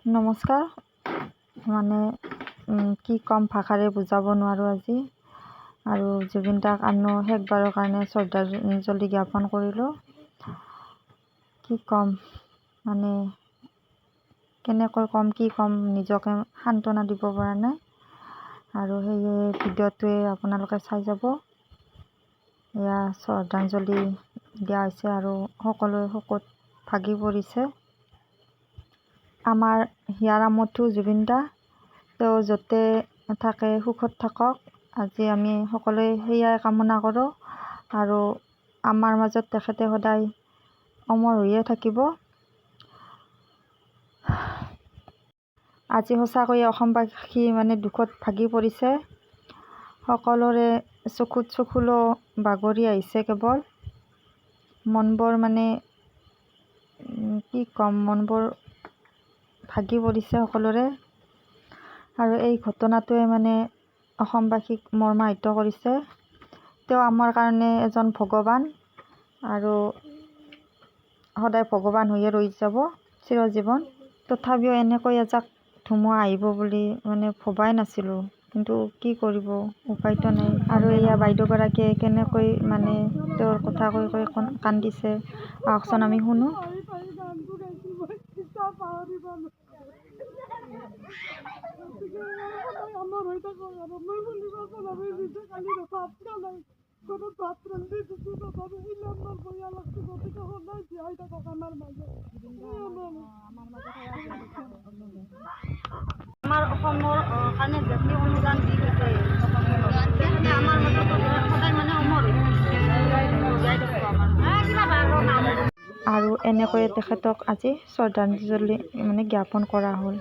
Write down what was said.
নমস্কাৰ। মানে কি কম, ভাষাৰে বুজাব নোৱাৰোঁ আজি। আৰু জুবিন দাক আনো শেষবাৰৰ কাৰণে শ্ৰদ্ধাঞ্জলি জ্ঞাপন কৰিলোঁ। কি ক'ম, মানে কেনেকৈ ক'ম, কি ক'ম, নিজকে সান্তনা দিব পৰা নাই। আৰু সেয়ে ভিডিঅ'টোৱে আপোনালোকে চাই যাব। এয়া শ্ৰদ্ধাঞ্জলি দিয়া হৈছে আৰু সকলোৱে শোকত ভাগি পৰিছে। আমাৰ হিয়াৰ আমঠু জুবিন দা, তেওঁ য'তে থাকে সুখত থাকক। আজি আমি সকলোৱে সেয়াই কামনা কৰোঁ। আৰু আমাৰ মাজত তেখেতে সদায় অমৰ হৈয়ে থাকিব। আজি সঁচাকৈয়ে অসমবাসী মানে দুখত ভাগি পৰিছে। সকলোৰে চকুত চকুলো বাগৰি আহিছে। কেৱল মনবোৰ মানে কি ক'ম, মনবোৰ ভাগি পৰিছে সকলোৰে। আৰু এই ঘটনাটোৱে মানে অসমবাসীক মৰ্মাহত কৰিছে। তেওঁ আমাৰ কাৰণে এজন ভগৱান আৰু সদায় ভগৱান হৈয়ে ৰৈ যাব চিৰজীৱন। তথাপিও এনেকৈ এজাক ধুমুহা আহিব বুলি মানে ভবাই নাছিলোঁ, কিন্তু কি কৰিব, উপায়তো নাই। আৰু এয়া বাইদেউগৰাকীয়ে কেনেকৈ মানে তেওঁৰ কথা কৈ কৈ কান্দিছে, আহকচোন আমি শুনো। আমাৰ অসমৰ কাৰণে যেতি অনুদান দি থাকে তেখেতে আমাৰ মাজত সদায় মানে অমৰ আৰু এনেকৈয়ে তেখেতক আজি শ্ৰদ্ধাঞ্জলি মানে জ্ঞাপন কৰা হ'ল।